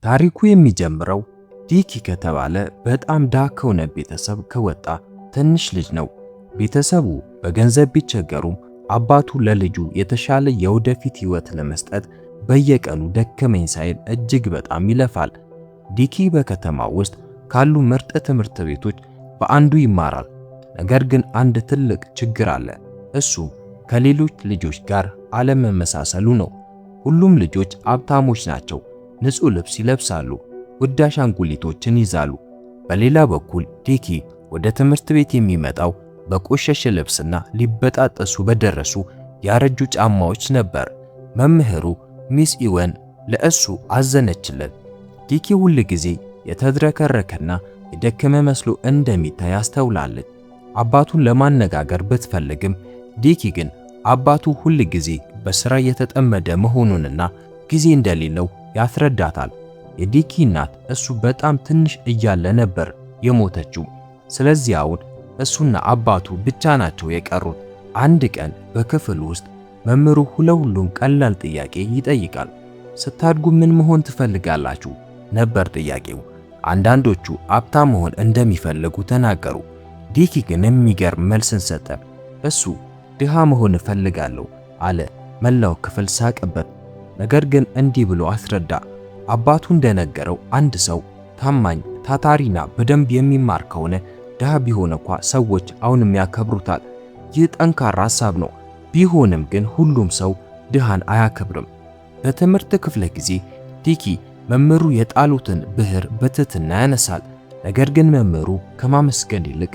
ታሪኩ የሚጀምረው ዲኪ ከተባለ በጣም ድሃ ከሆነ ቤተሰብ ከወጣ ትንሽ ልጅ ነው። ቤተሰቡ በገንዘብ ቢቸገሩም አባቱ ለልጁ የተሻለ የወደፊት ሕይወት ለመስጠት በየቀኑ ደከመኝ ሳይል እጅግ በጣም ይለፋል። ዲኪ በከተማው ውስጥ ካሉ ምርጥ ትምህርት ቤቶች በአንዱ ይማራል። ነገር ግን አንድ ትልቅ ችግር አለ። እሱም ከሌሎች ልጆች ጋር አለመመሳሰሉ ነው። ሁሉም ልጆች ሀብታሞች ናቸው። ንጹህ ልብስ ይለብሳሉ፣ ውድ አሻንጉሊቶችን ይዛሉ። በሌላ በኩል ዲኪ ወደ ትምህርት ቤት የሚመጣው በቆሸሸ ልብስና ሊበጣጠሱ በደረሱ ያረጁ ጫማዎች ነበር። መምህሩ ሚስ ኢወን ለእሱ አዘነችለት። ዲኪ ሁል ጊዜ የተድረከረከና የደከመ መስሎ እንደሚታይ አስተውላለች። አባቱን ለማነጋገር ብትፈልግም ዲኪ ግን አባቱ ሁል ጊዜ በሥራ የተጠመደ መሆኑንና ጊዜ እንደሌለው ያስረዳታል። የዲኪ እናት እሱ በጣም ትንሽ እያለ ነበር የሞተችው። ስለዚህ አሁን እሱና አባቱ ብቻ ናቸው የቀሩት። አንድ ቀን በክፍል ውስጥ መምህሩ ሁሉም ቀላል ጥያቄ ይጠይቃል። ስታድጉ ምን መሆን ትፈልጋላችሁ? ነበር ጥያቄው። አንዳንዶቹ ሀብታም መሆን እንደሚፈልጉ ተናገሩ። ዲኪ ግን የሚገርም መልስን ሰጠ። እሱ ድሃ መሆን እፈልጋለሁ አለ። መላው ክፍል ሳቀበት። ነገር ግን እንዲህ ብሎ አስረዳ። አባቱ እንደነገረው አንድ ሰው ታማኝ፣ ታታሪና በደንብ የሚማር ከሆነ ድሃ ቢሆን እንኳ ሰዎች አሁንም ያከብሩታል። ይህ ጠንካራ ሐሳብ ነው። ቢሆንም ግን ሁሉም ሰው ድሃን አያከብርም። በትምህርት ክፍለ ጊዜ ዲኪ መምህሩ የጣሉትን ብዕር በትህትና ያነሳል። ነገር ግን መምህሩ ከማመስገን ይልቅ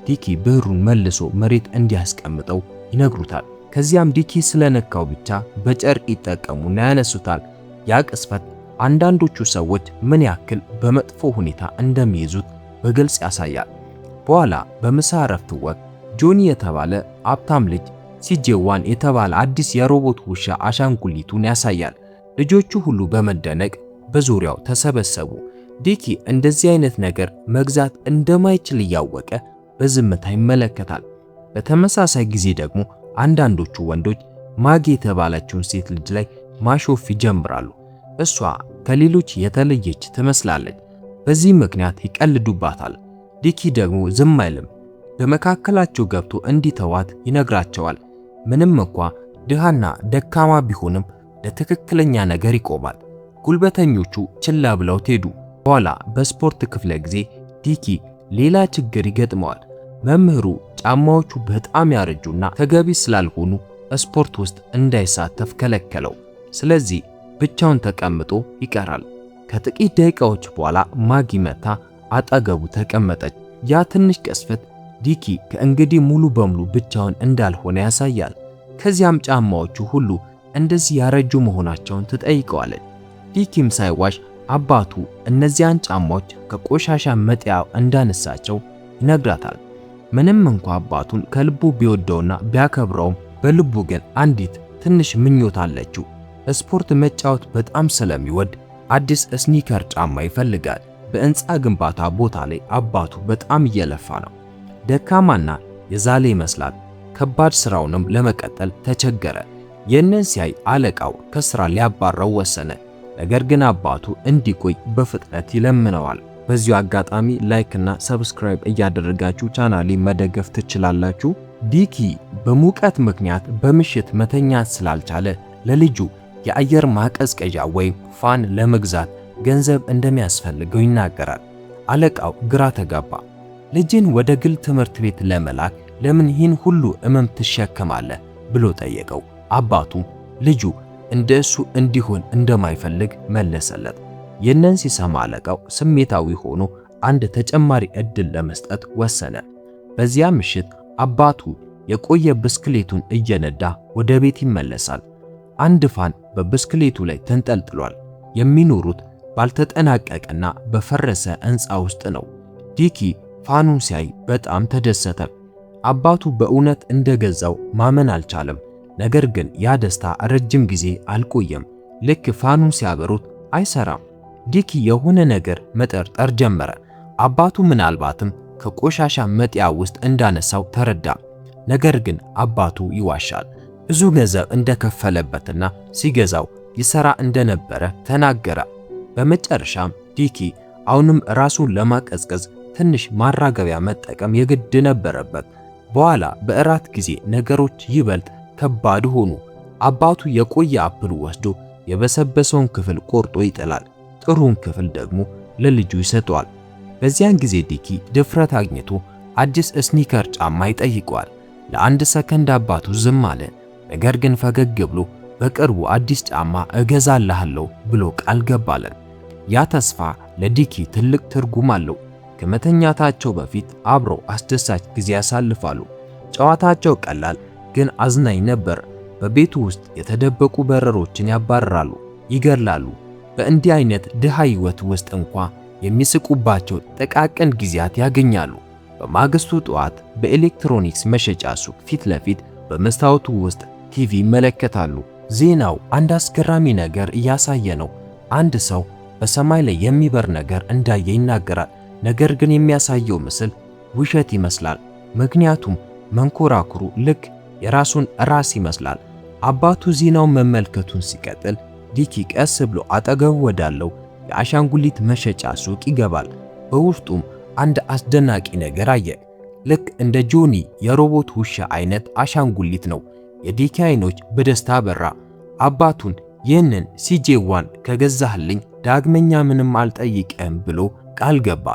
ዲኪ ብዕሩን መልሶ መሬት እንዲያስቀምጠው ይነግሩታል። ከዚያም ዲኪ ስለነካው ብቻ በጨርቅ ይጠቀሙና ያነሱታል። ያ ቅስፈት አንዳንዶቹ ሰዎች ምን ያክል በመጥፎ ሁኔታ እንደሚይዙት በግልጽ ያሳያል። በኋላ በምሳ እረፍት ወቅት ጆኒ የተባለ ሀብታም ልጅ ሲጄዋን የተባለ አዲስ የሮቦት ውሻ አሻንጉሊቱን ያሳያል። ልጆቹ ሁሉ በመደነቅ በዙሪያው ተሰበሰቡ። ዲኪ እንደዚህ አይነት ነገር መግዛት እንደማይችል እያወቀ በዝምታ ይመለከታል። በተመሳሳይ ጊዜ ደግሞ አንዳንዶቹ ወንዶች ማጊ የተባለችውን ሴት ልጅ ላይ ማሾፍ ይጀምራሉ። እሷ ከሌሎች የተለየች ትመስላለች። በዚህ ምክንያት ይቀልዱባታል። ዲኪ ደግሞ ዝም አይልም። በመካከላቸው ገብቶ እንዲተዋት ይነግራቸዋል። ምንም እንኳ ድሃና ደካማ ቢሆንም ለትክክለኛ ነገር ይቆማል። ጉልበተኞቹ ችላ ብለው ሄዱ። በኋላ በስፖርት ክፍለ ጊዜ ዲኪ ሌላ ችግር ይገጥመዋል። መምህሩ ጫማዎቹ በጣም ያረጁና ተገቢ ስላልሆኑ ስፖርት ውስጥ እንዳይሳተፍ ከለከለው። ስለዚህ ብቻውን ተቀምጦ ይቀራል። ከጥቂት ደቂቃዎች በኋላ ማጊ መታ አጠገቡ ተቀመጠች። ያ ትንሽ ቅስፈት ዲኪ ከእንግዲህ ሙሉ በሙሉ ብቻውን እንዳልሆነ ያሳያል። ከዚያም ጫማዎቹ ሁሉ እንደዚህ ያረጁ መሆናቸውን ትጠይቀዋለች። ዲኪም ሳይዋሽ አባቱ እነዚያን ጫማዎች ከቆሻሻ መጣያው እንዳነሳቸው ይነግራታል። ምንም እንኳ አባቱን ከልቡ ቢወደውና ቢያከብረውም በልቡ ግን አንዲት ትንሽ ምኞት አለችው። ስፖርት መጫወት በጣም ስለሚወድ አዲስ ስኒከር ጫማ ይፈልጋል። በሕንፃ ግንባታ ቦታ ላይ አባቱ በጣም እየለፋ ነው። ደካማና የዛለ ይመስላል። ከባድ ስራውንም ለመቀጠል ተቸገረ። ይህንን ሲያይ አለቃው ከስራ ሊያባረው ወሰነ። ነገር ግን አባቱ እንዲቆይ በፍጥነት ይለምነዋል። በዚሁ አጋጣሚ ላይክ እና ሰብስክራይብ እያደረጋችሁ ቻናሌ መደገፍ ትችላላችሁ። ዲኪ በሙቀት ምክንያት በምሽት መተኛት ስላልቻለ ለልጁ የአየር ማቀዝቀዣ ወይም ፋን ለመግዛት ገንዘብ እንደሚያስፈልገው ይናገራል። አለቃው ግራ ተጋባ። ልጅን ወደ ግል ትምህርት ቤት ለመላክ ለምን ይህን ሁሉ እመም ትሸከማለህ ብሎ ጠየቀው። አባቱ ልጁ እንደሱ እንዲሆን እንደማይፈልግ መለሰለት። ይህንን ሲሰማ አለቃው ስሜታዊ ሆኖ አንድ ተጨማሪ እድል ለመስጠት ወሰነ። በዚያ ምሽት አባቱ የቆየ ብስክሌቱን እየነዳ ወደ ቤት ይመለሳል። አንድ ፋን በብስክሌቱ ላይ ተንጠልጥሏል። የሚኖሩት ባልተጠናቀቀና በፈረሰ ሕንፃ ውስጥ ነው። ዲኪ ፋኑን ሲያይ በጣም ተደሰተ። አባቱ በእውነት እንደገዛው ማመን አልቻለም። ነገር ግን ያ ደስታ ረጅም ጊዜ አልቆየም። ልክ ፋኑን ሲያበሩት አይሰራም። ዲኪ የሆነ ነገር መጠርጠር ጀመረ። አባቱ ምናልባትም ከቆሻሻ መጣያ ውስጥ እንዳነሳው ተረዳ። ነገር ግን አባቱ ይዋሻል። ብዙ ገንዘብ እንደከፈለበትና ሲገዛው ይሰራ እንደነበረ ተናገረ። በመጨረሻም ዲኪ አሁንም ራሱን ለማቀዝቀዝ ትንሽ ማራገቢያ መጠቀም የግድ ነበረበት። በኋላ በእራት ጊዜ ነገሮች ይበልጥ ከባድ ሆኑ። አባቱ የቆየ አፕል ወስዶ የበሰበሰውን ክፍል ቆርጦ ይጥላል፣ ጥሩን ክፍል ደግሞ ለልጁ ይሰጠዋል። በዚያን ጊዜ ዲኪ ድፍረት አግኝቶ አዲስ ስኒከር ጫማ ይጠይቀዋል። ለአንድ ሰከንድ አባቱ ዝም አለ። ነገር ግን ፈገግ ብሎ በቅርቡ አዲስ ጫማ እገዛልሃለሁ ብሎ ቃል ገባለን። ያ ተስፋ ለዲኪ ትልቅ ትርጉም አለው። ከመተኛታቸው በፊት አብረው አስደሳች ጊዜ ያሳልፋሉ። ጨዋታቸው ቀላል ግን አዝናኝ ነበር። በቤቱ ውስጥ የተደበቁ በረሮችን ያባርራሉ፣ ይገድላሉ። በእንዲህ አይነት ድሃ ህይወት ውስጥ እንኳ የሚስቁባቸው ጥቃቅን ጊዜያት ያገኛሉ። በማግስቱ ጠዋት በኤሌክትሮኒክስ መሸጫ ሱቅ ፊት ለፊት በመስታወቱ ውስጥ ቲቪ ይመለከታሉ። ዜናው አንድ አስገራሚ ነገር እያሳየ ነው። አንድ ሰው በሰማይ ላይ የሚበር ነገር እንዳየ ይናገራል። ነገር ግን የሚያሳየው ምስል ውሸት ይመስላል። ምክንያቱም መንኮራኩሩ ልክ የራሱን ራስ ይመስላል። አባቱ ዜናውን መመልከቱን ሲቀጥል ዲኪ ቀስ ብሎ አጠገቡ ወዳለው የአሻንጉሊት መሸጫ ሱቅ ይገባል። በውስጡም አንድ አስደናቂ ነገር አየ። ልክ እንደ ጆኒ የሮቦት ውሻ አይነት አሻንጉሊት ነው። የዲኪ አይኖች በደስታ በራ። አባቱን ይህንን CJ1 ከገዛህልኝ ዳግመኛ ምንም አልጠይቅም ብሎ ቃል ገባ።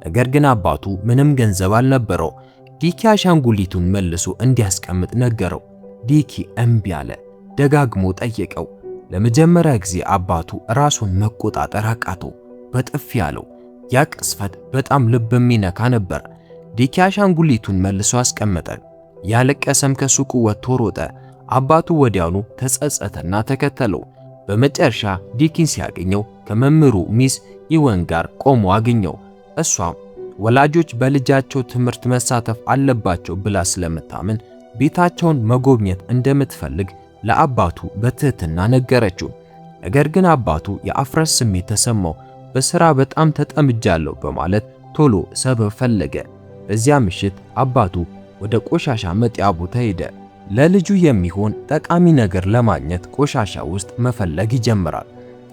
ነገር ግን አባቱ ምንም ገንዘብ አልነበረው። ዲኪ አሻንጉሊቱን መልሶ እንዲያስቀምጥ ነገረው። ዲኪ እምቢ አለ። ደጋግሞ ጠየቀው። ለመጀመሪያ ጊዜ አባቱ ራሱን መቆጣጠር አቃተው። በጥፊ ያለው ያ ቅስፈት በጣም ልብ የሚነካ ነበር። ዲኪ አሻንጉሊቱን መልሶ አስቀመጠ። ያለቀሰም ከሱቁ ወጥቶ ሮጠ። አባቱ ወዲያውኑ ተጸጸተና ተከተለው። በመጨረሻ ዲኪን ሲያገኘው ከመምህሩ ሚስ ኢወን ጋር ቆሞ አገኘው። እሷም ወላጆች በልጃቸው ትምህርት መሳተፍ አለባቸው ብላ ስለምታምን ቤታቸውን መጎብኘት እንደምትፈልግ ለአባቱ በትህትና ነገረችው። ነገር ግን አባቱ የአፍረት ስሜት ተሰማው። በሥራ በጣም ተጠምጃለሁ በማለት ቶሎ ሰበብ ፈለገ። በዚያ ምሽት አባቱ ወደ ቆሻሻ መጣያ ቦታ ሄደ። ለልጁ የሚሆን ጠቃሚ ነገር ለማግኘት ቆሻሻ ውስጥ መፈለግ ይጀምራል።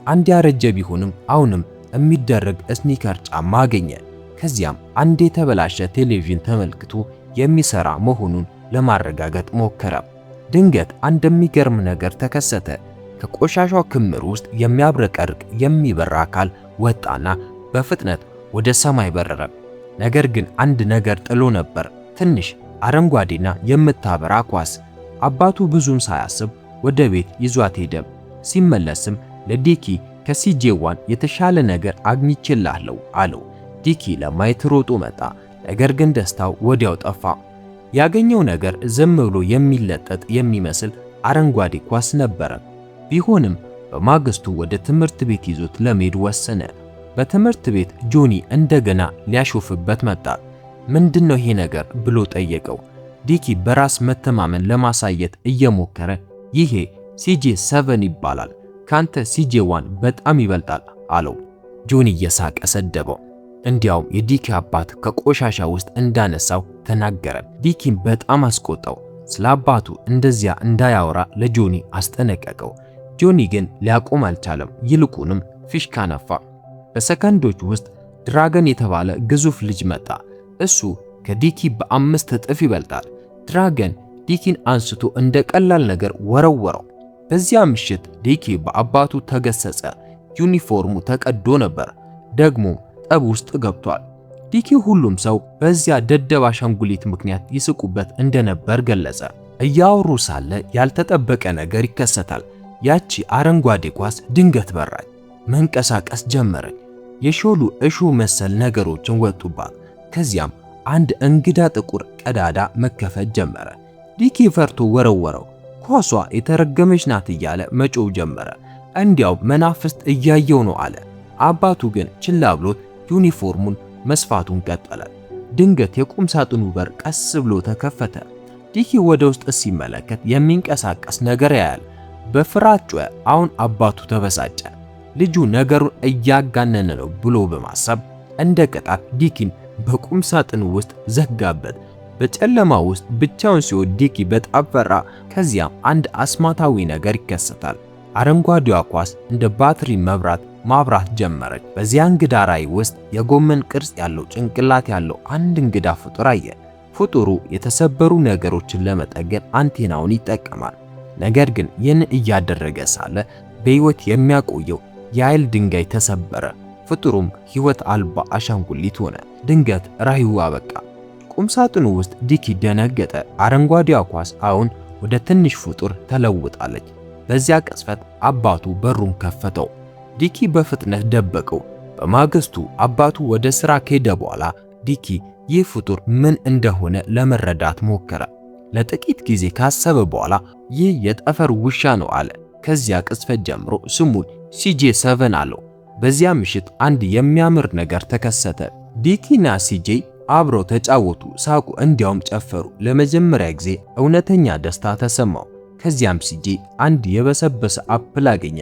አንድ ያረጀ ቢሆንም አሁንም የሚደረግ ስኒከር ጫማ አገኘ። ከዚያም አንድ የተበላሸ ቴሌቪዥን ተመልክቶ የሚሰራ መሆኑን ለማረጋገጥ ሞከረ። ድንገት አንድ የሚገርም ነገር ተከሰተ። ከቆሻሻው ክምር ውስጥ የሚያብረቀርቅ የሚበራ አካል ወጣና በፍጥነት ወደ ሰማይ በረረ። ነገር ግን አንድ ነገር ጥሎ ነበር፣ ትንሽ አረንጓዴና የምታበራ ኳስ። አባቱ ብዙም ሳያስብ ወደ ቤት ይዟት ሄደ። ሲመለስም ለዲኪ ከCJ1 የተሻለ ነገር አግኝቼልሃለሁ አለው። ዲኪ ለማየት ሮጦ መጣ። ነገር ግን ደስታው ወዲያው ጠፋ። ያገኘው ነገር ዝም ብሎ የሚለጠጥ የሚመስል አረንጓዴ ኳስ ነበረ። ቢሆንም በማግስቱ ወደ ትምህርት ቤት ይዞት ለመሄድ ወሰነ። በትምህርት ቤት ጆኒ እንደገና ሊያሾፍበት መጣ። ምንድነው ይሄ ነገር ብሎ ጠየቀው። ዲኪ በራስ መተማመን ለማሳየት እየሞከረ ይሄ CJ7 ይባላል፣ ካንተ CJ1 በጣም ይበልጣል አለው። ጆኒ እየሳቀ ሰደበው። እንዲያውም የዲኪ አባት ከቆሻሻ ውስጥ እንዳነሳው ተናገረ። ዲኪን በጣም አስቆጣው። ስለ አባቱ እንደዚያ እንዳያወራ ለጆኒ አስጠነቀቀው። ጆኒ ግን ሊያቆም አልቻለም። ይልቁንም ፊሽካ ነፋ። በሰከንዶች ውስጥ ድራገን የተባለ ግዙፍ ልጅ መጣ። እሱ ከዲኪ በ5 እጥፍ ይበልጣል። ድራገን ዲኪን አንስቶ እንደ ቀላል ነገር ወረወረው። በዚያ ምሽት ዲኪ በአባቱ ተገሰጸ። ዩኒፎርሙ ተቀዶ ነበር፣ ደግሞ ጠብ ውስጥ ገብቷል። ዲኪ ሁሉም ሰው በዚያ ደደብ አሻንጉሊት ምክንያት ይስቁበት እንደነበር ገለጸ። እያወሩ ሳለ ያልተጠበቀ ነገር ይከሰታል። ያቺ አረንጓዴ ኳስ ድንገት በራች፣ መንቀሳቀስ ጀመረች። የሾሉ እሾህ መሰል ነገሮችን ወጡባት። ከዚያም አንድ እንግዳ ጥቁር ቀዳዳ መከፈት ጀመረ። ዲኪ ፈርቶ ወረወረው። ኳሷ የተረገመች ናት እያለ መጮህ ጀመረ። እንዲያው መናፍስት እያየው ነው አለ። አባቱ ግን ችላ ብሎት ዩኒፎርሙን መስፋቱን ቀጠለ። ድንገት የቁም ሳጥኑ በር ቀስ ብሎ ተከፈተ። ዲኪ ወደ ውስጥ ሲመለከት የሚንቀሳቀስ ነገር ያያል። በፍርሃት ጮኸ። አሁን አባቱ ተበሳጨ። ልጁ ነገሩን እያጋነነ ነው ብሎ በማሰብ እንደ ቅጣት ዲኪን በቁም ሳጥኑ ውስጥ ዘጋበት። በጨለማ ውስጥ ብቻውን ሲሆን ዲኪ በጣም ፈራ። ከዚያም አንድ አስማታዊ ነገር ይከሰታል። አረንጓዴዋ ኳስ እንደ ባትሪ መብራት ማብራት ጀመረች። በዚያ እንግዳ ራዕይ ውስጥ የጎመን ቅርጽ ያለው ጭንቅላት ያለው አንድ እንግዳ ፍጡር አየ። ፍጡሩ የተሰበሩ ነገሮችን ለመጠገን አንቴናውን ይጠቀማል። ነገር ግን ይህን እያደረገ ሳለ በሕይወት የሚያቆየው የኃይል ድንጋይ ተሰበረ። ፍጡሩም ሕይወት አልባ አሻንጉሊት ሆነ። ድንገት ራዕዩ አበቃ። ቁምሳጥኑ ውስጥ ዲኪ ደነገጠ። አረንጓዴዋ ኳስ አሁን ወደ ትንሽ ፍጡር ተለውጣለች። በዚያ ቅጽበት አባቱ በሩን ከፈተው። ዲኪ በፍጥነት ደበቀው። በማግስቱ አባቱ ወደ ሥራ ከሄደ በኋላ ዲኪ ይህ ፍጡር ምን እንደሆነ ለመረዳት ሞከረ። ለጥቂት ጊዜ ካሰበ በኋላ ይህ የጠፈር ውሻ ነው አለ። ከዚያ ቅጽበት ጀምሮ ስሙን CJ7 አለው። በዚያ ምሽት አንድ የሚያምር ነገር ተከሰተ። ዲኪና CJ አብረው ተጫወቱ፣ ሳቁ፣ እንዲያውም ጨፈሩ። ለመጀመሪያ ጊዜ እውነተኛ ደስታ ተሰማው። ከዚያም CJ አንድ የበሰበሰ አፕል አገኘ።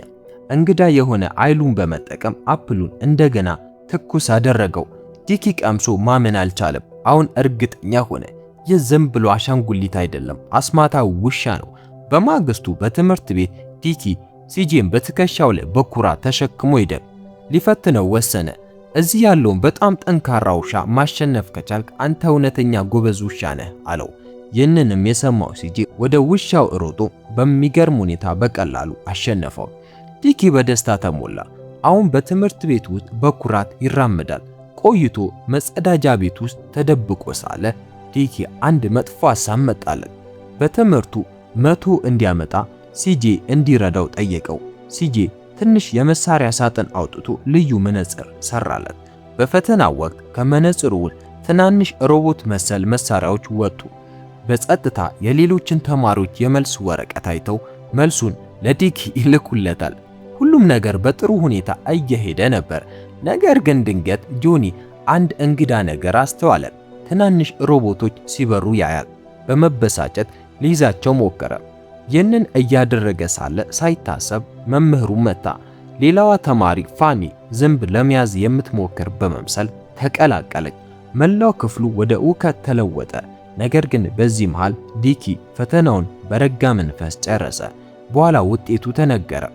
እንግዳ የሆነ ኃይሉን በመጠቀም አፕሉን እንደገና ትኩስ አደረገው። ዲኪ ቀምሶ ማመን አልቻለም። አሁን እርግጠኛ ሆነ። ይህ ዝም ብሎ አሻንጉሊት አይደለም፣ አስማታዊ ውሻ ነው። በማግስቱ በትምህርት ቤት ዲኪ CJን በትከሻው ላይ በኩራት ተሸክሞ ሄደ። ሊፈትነው ወሰነ። እዚህ ያለውን በጣም ጠንካራ ውሻ ማሸነፍ ከቻልክ አንተ እውነተኛ ጎበዝ ውሻ ነህ አለው። ይህንንም የሰማው CJ ወደ ውሻው ሮጦ በሚገርም ሁኔታ በቀላሉ አሸነፈው። ዲኪ በደስታ ተሞላ። አሁን በትምህርት ቤት ውስጥ በኩራት ይራመዳል። ቆይቶ መጸዳጃ ቤት ውስጥ ተደብቆ ሳለ ዲኪ አንድ መጥፎ ሐሳብ መጣለት። በትምህርቱ 100 እንዲያመጣ CJ እንዲረዳው ጠየቀው። CJ ትንሽ የመሳሪያ ሳጥን አውጥቶ ልዩ መነጽር ሰራለት። በፈተና ወቅት ከመነጽሩ ውስጥ ትናንሽ ሮቦት መሰል መሳሪያዎች ወጡ። በጸጥታ የሌሎችን ተማሪዎች የመልስ ወረቀት አይተው መልሱን ለዲኪ ይልኩለታል። ሁሉም ነገር በጥሩ ሁኔታ እየሄደ ነበር። ነገር ግን ድንገት ጆኒ አንድ እንግዳ ነገር አስተዋለ። ትናንሽ ሮቦቶች ሲበሩ ያያል። በመበሳጨት ሊይዛቸው ሞከረ። ይህንን እያደረገ ሳለ ሳይታሰብ መምህሩ መታ። ሌላዋ ተማሪ ፋኒ ዝንብ ለመያዝ የምትሞክር በመምሰል ተቀላቀለች። መላው ክፍሉ ወደ ውከት ተለወጠ። ነገር ግን በዚህ መሃል ዲኪ ፈተናውን በረጋ መንፈስ ጨረሰ። በኋላ ውጤቱ ተነገረ።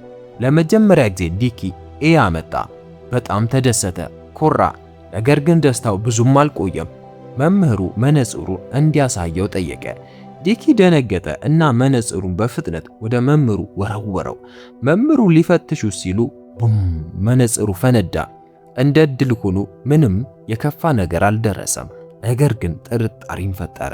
ለመጀመሪያ ጊዜ ዲኪ ኤ አመጣ። በጣም ተደሰተ፣ ኮራ። ነገር ግን ደስታው ብዙም አልቆየም። መምህሩ መነጽሩን እንዲያሳየው ጠየቀ። ዲኪ ደነገጠ እና መነጽሩን በፍጥነት ወደ መምህሩ ወረወረው። መምህሩ ሊፈትሹ ሲሉ ቡም! መነጽሩ ፈነዳ። እንደ ዕድል ሆኖ ምንም የከፋ ነገር አልደረሰም። ነገር ግን ጥርጣሬን ፈጠረ።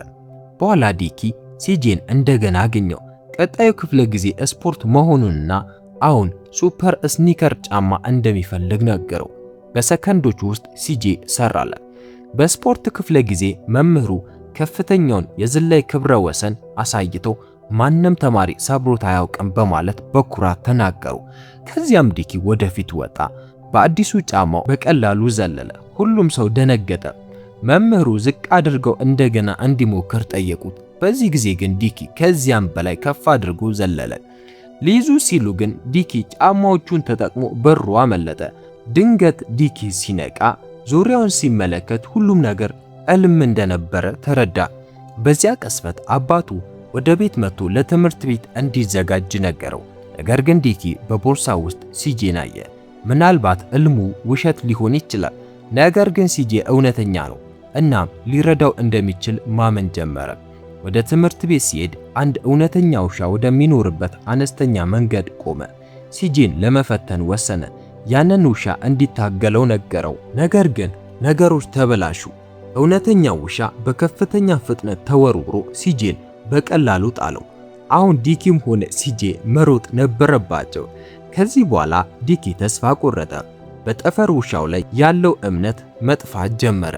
በኋላ ዲኪ CJን እንደገና አገኘው። ቀጣዩ ክፍለ ጊዜ ስፖርት መሆኑንና አሁን ሱፐር ስኒከር ጫማ እንደሚፈልግ ነገረው። በሰከንዶች ውስጥ CJ ሰራለት። በስፖርት ክፍለ ጊዜ መምህሩ ከፍተኛውን የዝላይ ክብረ ወሰን አሳይተው ማንም ተማሪ ሰብሮት አያውቅም በማለት በኩራት ተናገሩ። ከዚያም ዲኪ ወደፊት ወጣ። በአዲሱ ጫማው በቀላሉ ዘለለ። ሁሉም ሰው ደነገጠ። መምህሩ ዝቅ አድርገው እንደገና እንዲሞክር ጠየቁት። በዚህ ጊዜ ግን ዲኪ ከዚያም በላይ ከፍ አድርጎ ዘለለ። ሊይዙ ሲሉ ግን ዲኪ ጫማዎቹን ተጠቅሞ በሩ አመለጠ። ድንገት ዲኪ ሲነቃ ዙሪያውን ሲመለከት ሁሉም ነገር ሕልም እንደነበረ ተረዳ። በዚያ ቅጽበት አባቱ ወደ ቤት መጥቶ ለትምህርት ቤት እንዲዘጋጅ ነገረው። ነገር ግን ዲኪ በቦርሳ ውስጥ CJን አየ። ምናልባት ሕልሙ ውሸት ሊሆን ይችላል። ነገር ግን CJ እውነተኛ ነው። እናም ሊረዳው እንደሚችል ማመን ጀመረ። ወደ ትምህርት ቤት ሲሄድ አንድ እውነተኛ ውሻ ወደሚኖርበት አነስተኛ መንገድ ቆመ። CJን ለመፈተን ወሰነ። ያንን ውሻ እንዲታገለው ነገረው። ነገር ግን ነገሮች ተበላሹ። እውነተኛው ውሻ በከፍተኛ ፍጥነት ተወርውሮ CJን በቀላሉ ጣለው። አሁን ዲኪም ሆነ CJ መሮጥ ነበረባቸው። ከዚህ በኋላ ዲኪ ተስፋ ቆረጠ። በጠፈር ውሻው ላይ ያለው እምነት መጥፋት ጀመረ።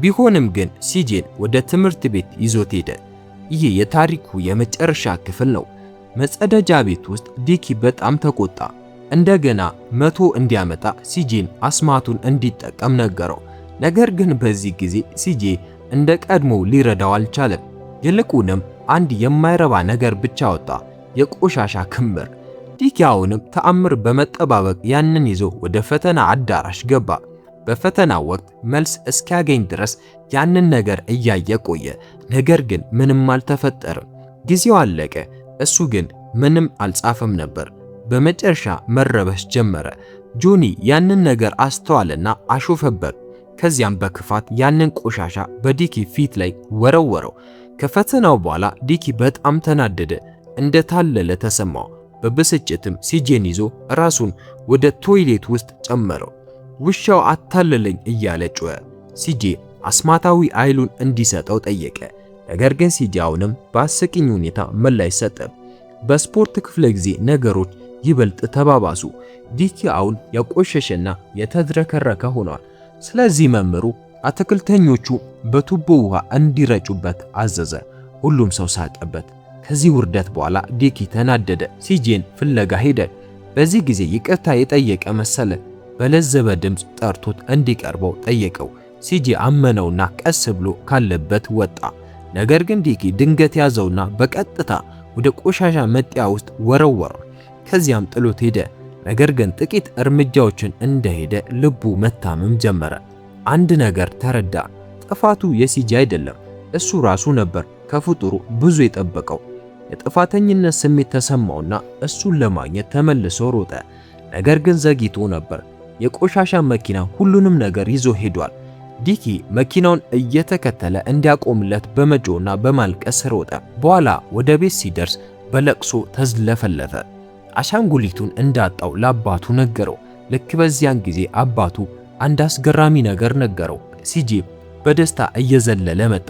ቢሆንም ግን CJን ወደ ትምህርት ቤት ይዞት ሄደ። ይህ የታሪኩ የመጨረሻ ክፍል ነው። መጸዳጃ ቤት ውስጥ ዲኪ በጣም ተቆጣ። እንደገና 100 እንዲያመጣ CJን አስማቱን እንዲጠቀም ነገረው። ነገር ግን በዚህ ጊዜ CJ እንደ ቀድሞው ሊረዳው አልቻለም። ይልቁንም አንድ የማይረባ ነገር ብቻ ወጣ፣ የቆሻሻ ክምር። ዲኪ አሁንም ተአምር በመጠባበቅ ያንን ይዞ ወደ ፈተና አዳራሽ ገባ። በፈተና ወቅት መልስ እስኪያገኝ ድረስ ያንን ነገር እያየ ቆየ። ነገር ግን ምንም አልተፈጠረም። ጊዜው አለቀ። እሱ ግን ምንም አልጻፈም ነበር። በመጨረሻ መረበሽ ጀመረ። ጆኒ ያንን ነገር አስተዋለና አሾፈበት። ከዚያም በክፋት ያንን ቆሻሻ በዲኪ ፊት ላይ ወረወረው። ከፈተናው በኋላ ዲኪ በጣም ተናደደ፣ እንደታለለ ተሰማው። በብስጭትም ሲጄን ይዞ ራሱን ወደ ቶይሌት ውስጥ ጨመረው። ውሻው አታለለኝ እያለ ጮኸ። ሲጄ አስማታዊ ኃይሉን እንዲሰጠው ጠየቀ። ነገር ግን ሲጄ አሁንም በአስቂኝ ሁኔታ ምላሽ ሰጠ። በስፖርት ክፍለ ጊዜ ነገሮች ይበልጥ ተባባሱ። ዲኪ አሁን የቆሸሸና የተዝረከረከ ሆኗል። ስለዚህ መምህሩ አትክልተኞቹ በቱቦ ውሃ እንዲረጩበት አዘዘ። ሁሉም ሰው ሳቀበት። ከዚህ ውርደት በኋላ ዲኪ ተናደደ። ሲጄን ፍለጋ ሄደ። በዚህ ጊዜ ይቅርታ የጠየቀ መሰለ። በለዘበ ድምፅ ጠርቶት እንዲቀርበው ጠየቀው። ሲጄ አመነውና ቀስ ብሎ ካለበት ወጣ። ነገር ግን ዲኪ ድንገት ያዘውና በቀጥታ ወደ ቆሻሻ መጣያ ውስጥ ወረወረው። ከዚያም ጥሎት ሄደ። ነገር ግን ጥቂት እርምጃዎችን እንደሄደ ልቡ መታመም ጀመረ። አንድ ነገር ተረዳ። ጥፋቱ የሲጄ አይደለም፣ እሱ ራሱ ነበር ከፍጡሩ ብዙ የጠበቀው። የጥፋተኝነት ስሜት ተሰማውና እሱን ለማግኘት ተመልሶ ሮጠ። ነገር ግን ዘግይቶ ነበር። የቆሻሻ መኪና ሁሉንም ነገር ይዞ ሄዷል። ዲኪ መኪናውን እየተከተለ እንዲያቆምለት በመጮህና በማልቀስ ሮጠ። በኋላ ወደ ቤት ሲደርስ በለቅሶ ተዝለፈለፈ። አሻንጉሊቱን እንዳጣው ለአባቱ ነገረው። ልክ በዚያን ጊዜ አባቱ አንድ አስገራሚ ነገር ነገረው። ሲጄ በደስታ እየዘለለ መጣ።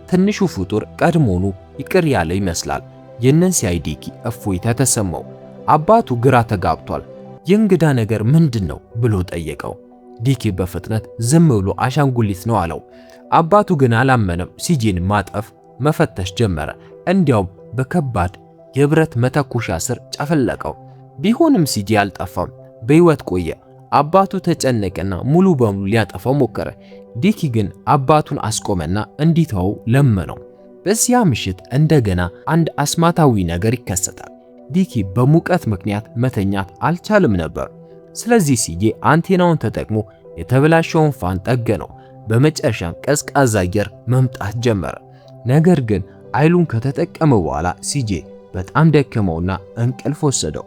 ትንሹ ፍጡር ቀድሞኑ ይቅር ያለ ይመስላል። ይህንን ሲያይ ዲኪ እፎይታ ተሰማው። አባቱ ግራ ተጋብቷል። የእንግዳ ነገር ምንድነው ብሎ ጠየቀው። ዲኪ በፍጥነት ዝም ብሎ አሻንጉሊት ነው አለው። አባቱ ግን አላመነም። ሲጄን ማጠፍ መፈተሽ ጀመረ። እንዲያውም በከባድ የብረት መተኮሻ ስር ጨፈለቀው። ቢሆንም ሲጄ አልጠፋም፣ በሕይወት ቆየ። አባቱ ተጨነቀና ሙሉ በሙሉ ሊያጠፋው ሞከረ። ዲኪ ግን አባቱን አስቆመና እንዲተው ለመነው። በዚያ ምሽት እንደገና አንድ አስማታዊ ነገር ይከሰታል። ዲኪ በሙቀት ምክንያት መተኛት አልቻለም ነበር። ስለዚህ ሲጄ አንቴናውን ተጠቅሞ የተበላሸውን ፋን ጠገነው። በመጨረሻም ቀዝቃዛ አየር መምጣት ጀመረ። ነገር ግን ኃይሉን ከተጠቀመ በኋላ ሲጄ በጣም ደከመውና እንቅልፍ ወሰደው።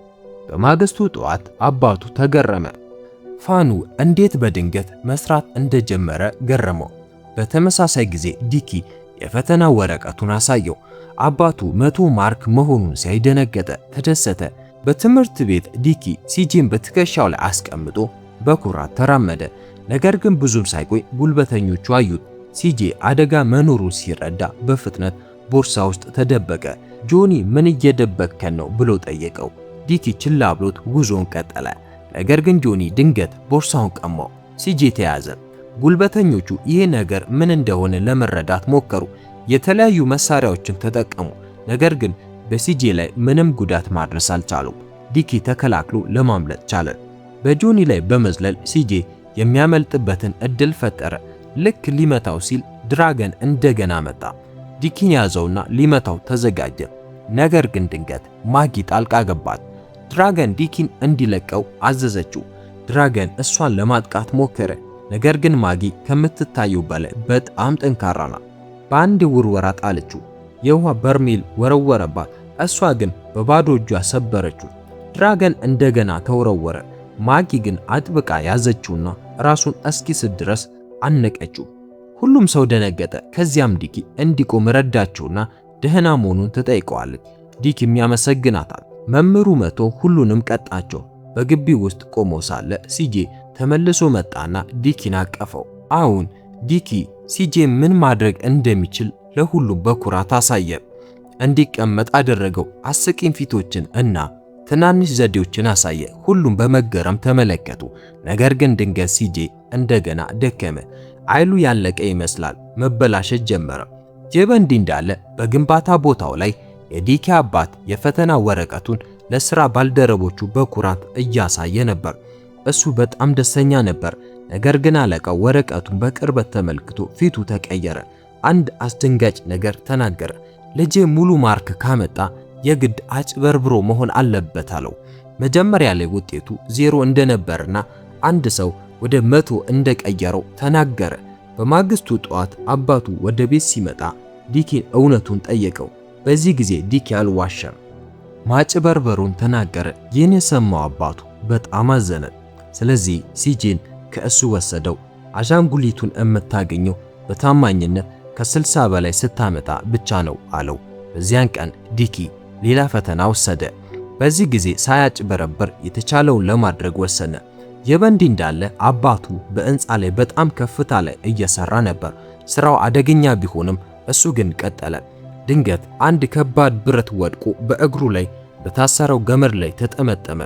በማግስቱ ጠዋት አባቱ ተገረመ። ፋኑ እንዴት በድንገት መስራት እንደጀመረ ገረመው። በተመሳሳይ ጊዜ ዲኪ የፈተና ወረቀቱን አሳየው። አባቱ 100 ማርክ መሆኑን ሲያይደነገጠ ተደሰተ። በትምህርት ቤት ዲኪ ሲጄን በትከሻው ላይ አስቀምጦ በኩራት ተራመደ። ነገር ግን ብዙም ሳይቆይ ጉልበተኞቹ አዩት። ሲጄ አደጋ መኖሩን ሲረዳ በፍጥነት ቦርሳ ውስጥ ተደበቀ። ጆኒ ምን እየደበቅከን ነው ብሎ ጠየቀው። ዲኪ ችላ ብሎት ጉዞውን ቀጠለ። ነገር ግን ጆኒ ድንገት ቦርሳውን ቀማው። ሲጄ ተያዘ። ጉልበተኞቹ ይሄ ነገር ምን እንደሆነ ለመረዳት ሞከሩ። የተለያዩ መሳሪያዎችን ተጠቀሙ። ነገር ግን በሲጄ ላይ ምንም ጉዳት ማድረስ አልቻሉም። ዲኪ ተከላክሎ ለማምለጥ ቻለ። በጆኒ ላይ በመዝለል ሲጄ የሚያመልጥበትን እድል ፈጠረ። ልክ ሊመታው ሲል ድራገን እንደገና መጣ። ዲኪን ያዘውና ሊመታው ተዘጋጀ። ነገር ግን ድንገት ማጊ ጣልቃ ገባት። ድራገን ዲኪን እንዲለቀው አዘዘችው። ድራገን እሷን ለማጥቃት ሞከረ። ነገር ግን ማጊ ከምትታየው በላይ በጣም ጠንካራ ናት። በአንድ ውርወራ ጣለችው። የውሃ በርሜል ወረወረባት። እሷ ግን በባዶ እጇ ሰበረችው። ድራገን እንደገና ተወረወረ። ማጊ ግን አጥብቃ ያዘችውና ራሱን እስኪስት ድረስ አነቀችው። ሁሉም ሰው ደነገጠ። ከዚያም ዲኪ እንዲቆም ረዳችውና ደህና መሆኑን ትጠይቀዋለች። ዲኪም ያመሰግናታል። መምህሩ መቶ ሁሉንም ቀጣቸው። በግቢው ውስጥ ቆሞ ሳለ ሲጄ ተመልሶ መጣና ዲኪን አቀፈው። አሁን ዲኪ ሲጄ ምን ማድረግ እንደሚችል ለሁሉም በኩራት አሳየ። እንዲቀመጥ አደረገው። አስቂኝ ፊቶችን እና ትናንሽ ዘዴዎችን አሳየ። ሁሉም በመገረም ተመለከቱ። ነገር ግን ድንገት ሲጄ እንደገና ደከመ። ኃይሉ ያለቀ ይመስላል። መበላሸት ጀመረ። ይህ በእንዲህ እንዳለ በግንባታ ቦታው ላይ የዲኪ አባት የፈተና ወረቀቱን ለሥራ ባልደረቦቹ በኩራት እያሳየ ነበር። እሱ በጣም ደስተኛ ነበር። ነገር ግን አለቃው ወረቀቱን በቅርበት ተመልክቶ ፊቱ ተቀየረ። አንድ አስደንጋጭ ነገር ተናገረ። ልጄ ሙሉ ማርክ ካመጣ የግድ አጭበርብሮ መሆን አለበት አለው። መጀመሪያ ላይ ውጤቱ 0 እንደነበርና አንድ ሰው ወደ 100 እንደቀየረው ተናገረ። በማግስቱ ጠዋት አባቱ ወደ ቤት ሲመጣ ዲኪን እውነቱን ጠየቀው። በዚህ ጊዜ ዲኪ አልዋሸም፣ ማጭበርበሩን ተናገረ። ይህን የሰማው አባቱ በጣም አዘነ። ስለዚህ ሲጄን ከእሱ ወሰደው። አሻንጉሊቱን የምታገኘው በታማኝነት ከ60 በላይ ስታመጣ ብቻ ነው አለው። በዚያን ቀን ዲኪ ሌላ ፈተና ወሰደ። በዚህ ጊዜ ሳያጭበረበር የተቻለውን ለማድረግ ወሰነ። የበንዲ እንዳለ አባቱ በሕንፃ ላይ በጣም ከፍታ ላይ እየሰራ ነበር። ስራው አደገኛ ቢሆንም እሱ ግን ቀጠለ። ድንገት አንድ ከባድ ብረት ወድቆ በእግሩ ላይ በታሰረው ገመድ ላይ ተጠመጠመ።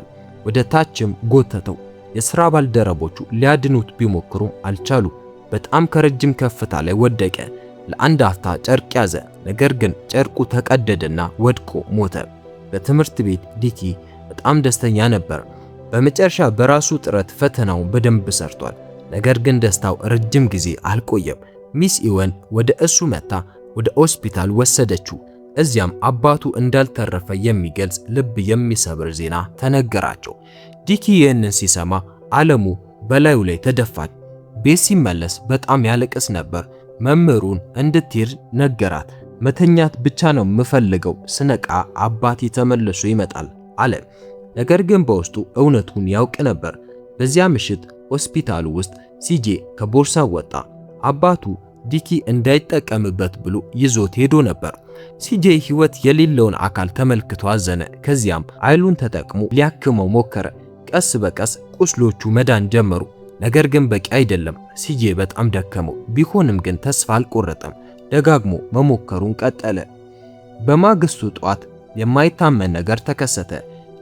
ወደ ታችም ጎተተው። የሥራ ባልደረቦቹ ሊያድኑት ቢሞክሩም አልቻሉ። በጣም ከረጅም ከፍታ ላይ ወደቀ። ለአንድ አፍታ ጨርቅ ያዘ፣ ነገር ግን ጨርቁ ተቀደደና ወድቆ ሞተ። በትምህርት ቤት ዲኪ በጣም ደስተኛ ነበር። በመጨረሻ በራሱ ጥረት ፈተናውን በደንብ ሰርቷል። ነገር ግን ደስታው ረጅም ጊዜ አልቆየም። ሚስ ኢወን ወደ እሱ መጣ፣ ወደ ሆስፒታል ወሰደችው። እዚያም አባቱ እንዳልተረፈ የሚገልጽ ልብ የሚሰብር ዜና ተነገራቸው። ዲኪ ይህንን ሲሰማ ዓለሙ በላዩ ላይ ተደፋች። ቤት ሲመለስ በጣም ያለቅስ ነበር። መምህሩን እንድትሄድ ነገራት። መተኛት ብቻ ነው የምፈልገው፣ ስነቃ አባቴ ተመልሶ ይመጣል አለ። ነገር ግን በውስጡ እውነቱን ያውቅ ነበር። በዚያ ምሽት ሆስፒታሉ ውስጥ ሲጄ ከቦርሳው ወጣ። አባቱ ዲኪ እንዳይጠቀምበት ብሎ ይዞት ሄዶ ነበር። ሲጄ ሕይወት የሌለውን አካል ተመልክቶ አዘነ። ከዚያም ኃይሉን ተጠቅሞ ሊያክመው ሞከረ። ቀስ በቀስ ቁስሎቹ መዳን ጀመሩ። ነገር ግን በቂ አይደለም። ሲጄ በጣም ደከመው። ቢሆንም ግን ተስፋ አልቆረጠም። ደጋግሞ መሞከሩን ቀጠለ። በማግስቱ ጧት የማይታመን ነገር ተከሰተ።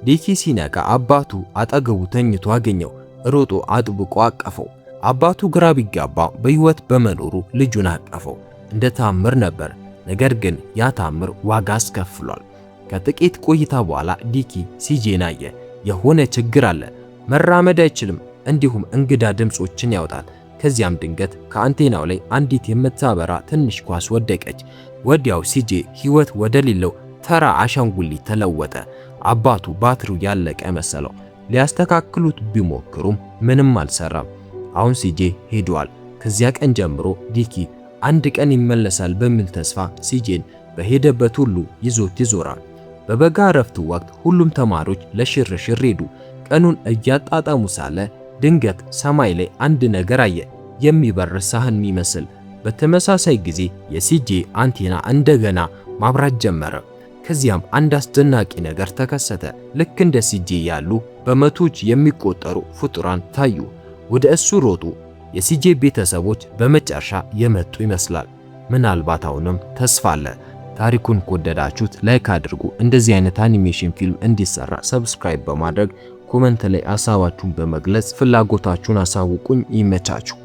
ዲኪ ሲነቃ አባቱ አጠገቡ ተኝቶ አገኘው። ሮጦ አጥብቆ አቀፈው። አባቱ ግራ ቢጋባ በሕይወት በመኖሩ ልጁን አቀፈው። እንደ ታምር ነበር። ነገር ግን ያ ታምር ዋጋ አስከፍሏል። ከጥቂት ቆይታ በኋላ ዲኪ ሲጄን አየ። የሆነ ችግር አለ። መራመድ አይችልም። እንዲሁም እንግዳ ድምጾችን ያወጣል። ከዚያም ድንገት ከአንቴናው ላይ አንዲት የምታበራ ትንሽ ኳስ ወደቀች። ወዲያው ሲጄ ሕይወት ወደሌለው ተራ አሻንጉሊት ተለወጠ። አባቱ ባትሪው ያለቀ መሰለው። ሊያስተካክሉት ቢሞክሩም ምንም አልሰራም። አሁን ሲጄ ሄዷል። ከዚያ ቀን ጀምሮ ዲኪ አንድ ቀን ይመለሳል በሚል ተስፋ ሲጄን በሄደበት ሁሉ ይዞት ይዞራል። በበጋ እረፍቱ ወቅት ሁሉም ተማሪዎች ለሽርሽር ሄዱ። ቀኑን እያጣጣሙ ሳለ ድንገት ሰማይ ላይ አንድ ነገር አየ፣ የሚበር ሳህን የሚመስል። በተመሳሳይ ጊዜ የሲጄ አንቴና እንደገና ማብራት ጀመረ። ከዚያም አንድ አስደናቂ ነገር ተከሰተ። ልክ እንደ ሲጄ ያሉ በመቶዎች የሚቆጠሩ ፍጡራን ታዩ። ወደ እሱ ሮጡ። የሲጄ ቤተሰቦች በመጨረሻ የመጡ ይመስላል። ምናልባት አሁንም ተስፋ አለ። ታሪኩን ከወደዳችሁት ላይክ አድርጉ። እንደዚህ አይነት አኒሜሽን ፊልም እንዲሰራ ሰብስክራይብ በማድረግ ኮመንት ላይ ሐሳባችሁን በመግለጽ ፍላጎታችሁን አሳውቁኝ። ይመቻችሁ።